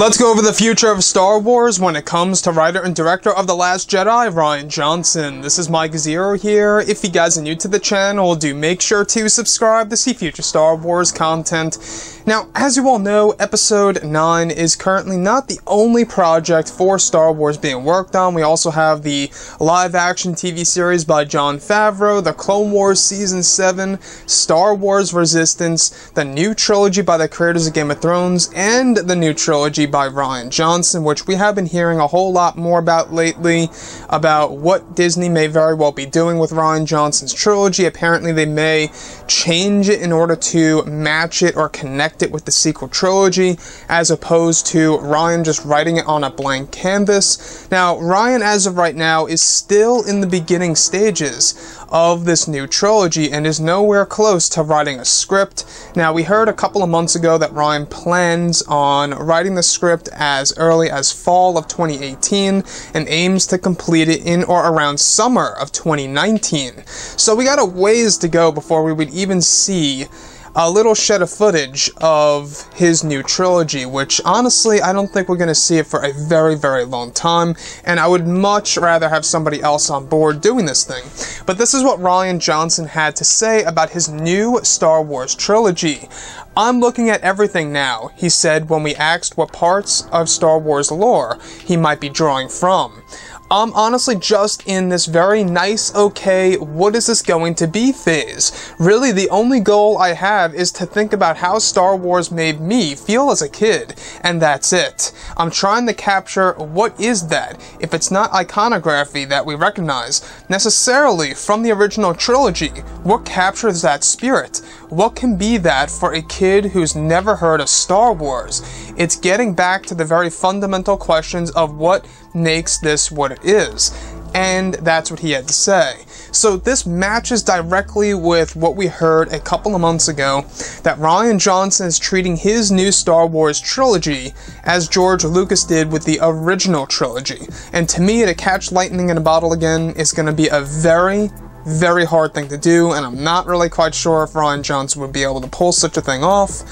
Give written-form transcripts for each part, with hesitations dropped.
Let's go over the future of Star Wars when it comes to writer and director of The Last Jedi, Rian Johnson. This is Mike Zero here. If you guys are new to the channel, do make sure to subscribe to see future Star Wars content. Now, as you all know, Episode 9 is currently not the only project for Star Wars being worked on. We also have the live-action TV series by Jon Favreau, the Clone Wars Season 7, Star Wars Resistance, the new trilogy by the creators of Game of Thrones, and the new trilogy by Rian Johnson, which we have been hearing a whole lot more about lately, about what Disney may very well be doing with Rian Johnson's trilogy. Apparently they may change it in order to match it or connect it with the sequel trilogy, as opposed to Rian just writing it on a blank canvas. Now, Rian, as of right now, is still in the beginning stages of this new trilogy and is nowhere close to writing a script. Now, we heard a couple of months ago that Rian plans on writing the script as early as fall of 2018 and aims to complete it in or around summer of 2019. So we got a ways to go before we would even see a little shed of footage of his new trilogy, which honestly I don't think we're going to see it for a very, very long time, and I would much rather have somebody else on board doing this thing. But this is what Rian Johnson had to say about his new Star Wars trilogy. "I'm looking at everything now," he said when we asked what parts of Star Wars lore he might be drawing from. "I'm honestly just in this very nice, okay, what is this going to be phase. Really, the only goal I have is to think about how Star Wars made me feel as a kid, and that's it. I'm trying to capture what is that, if it's not iconography that we recognize necessarily from the original trilogy. What captures that spirit? What can be that for a kid who's never heard of Star Wars? It's getting back to the very fundamental questions of what makes this what it is." And that's what he had to say. So this matches directly with what we heard a couple of months ago, that Rian Johnson is treating his new Star Wars trilogy as George Lucas did with the original trilogy. And to me, to catch lightning in a bottle again is going to be a very, very hard thing to do, and I'm not really quite sure if Rian Johnson would be able to pull such a thing off.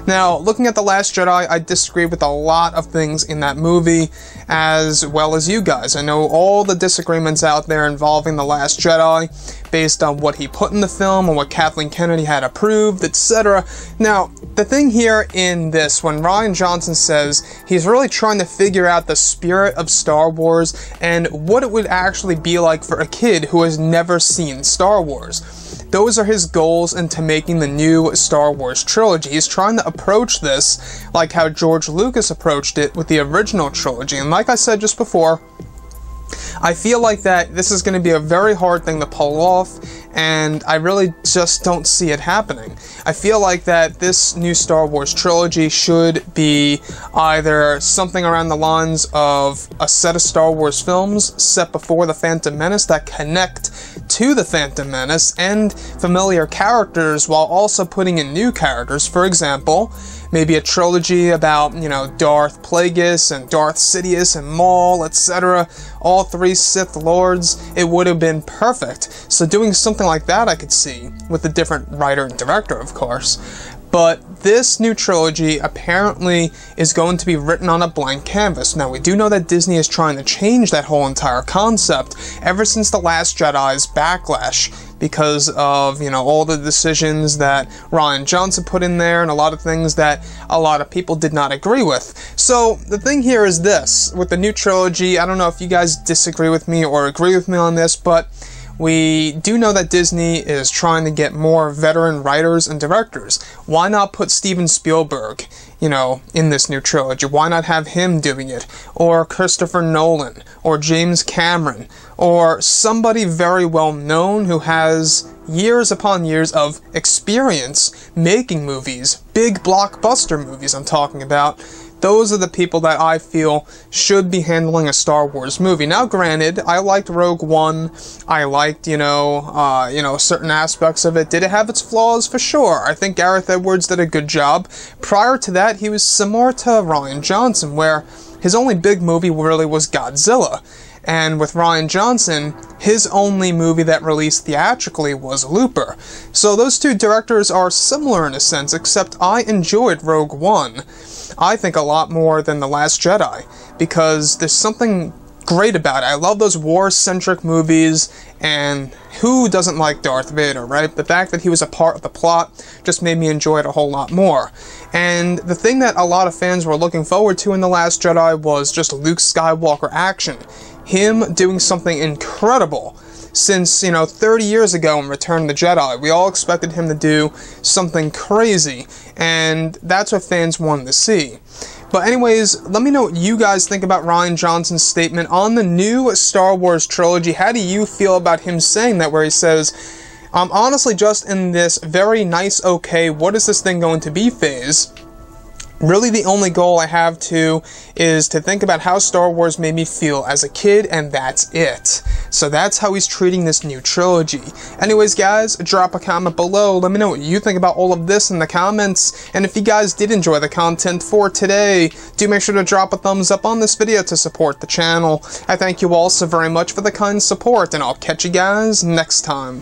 Now, looking at The Last Jedi, I disagree with a lot of things in that movie, as well as you guys. I know all the disagreements out there involving The Last Jedi, based on what he put in the film and what Kathleen Kennedy had approved, etc. Now, the thing here in this, when Rian Johnson says he's really trying to figure out the spirit of Star Wars and what it would actually be like for a kid who has never seen Star Wars. Those are his goals into making the new Star Wars trilogy. He's trying to approach this like how George Lucas approached it with the original trilogy. And like I said just before, I feel like that this is going to be a very hard thing to pull off, and I really just don't see it happening. I feel like that this new Star Wars trilogy should be either something around the lines of a set of Star Wars films set before The Phantom Menace that connect to The Phantom Menace and familiar characters while also putting in new characters. For example, maybe a trilogy about, Darth Plagueis and Darth Sidious and Maul, etc. All three Sith Lords. It would have been perfect. So doing something like that I could see, with a different writer and director, of course. But this new trilogy apparently is going to be written on a blank canvas. Now, we do know that Disney is trying to change that whole entire concept ever since The Last Jedi's backlash, because of, all the decisions that Rian Johnson put in there and a lot of things that a lot of people did not agree with. So the thing here is this, with the new trilogy, I don't know if you guys disagree with me or agree with me on this, but we do know that Disney is trying to get more veteran writers and directors. Why not put Steven Spielberg, in this new trilogy? Why not have him doing it? Or Christopher Nolan, or James Cameron, or somebody very well known who has years upon years of experience making movies, big blockbuster movies I'm talking about. Those are the people that I feel should be handling a Star Wars movie. Now, granted, I liked Rogue One. I liked, certain aspects of it. Did it have its flaws? For sure. I think Gareth Edwards did a good job. Prior to that, he was similar to Rian Johnson, where his only big movie really was Godzilla. And with Rian Johnson, his only movie that released theatrically was Looper. So those two directors are similar in a sense, except I enjoyed Rogue One. I think, a lot more than The Last Jedi, because there's something great about it. I love those war-centric movies, and who doesn't like Darth Vader, right? The fact that he was a part of the plot just made me enjoy it a whole lot more. And the thing that a lot of fans were looking forward to in The Last Jedi was just Luke Skywalker action. Him doing something incredible. Since, 30 years ago in Return of the Jedi, we all expected him to do something crazy, and that's what fans wanted to see. But anyways, let me know what you guys think about Rian Johnson's statement on the new Star Wars trilogy. How do you feel about him saying that, where he says, I'm honestly just in this very nice, okay, what is this thing going to be phase. Really, the only goal I have is to think about how Star Wars made me feel as a kid, and that's it. So that's how he's treating this new trilogy. Anyways, guys, drop a comment below. Let me know what you think about all of this in the comments. And if you guys did enjoy the content for today, do make sure to drop a thumbs up on this video to support the channel. I thank you all so very much for the kind support, and I'll catch you guys next time.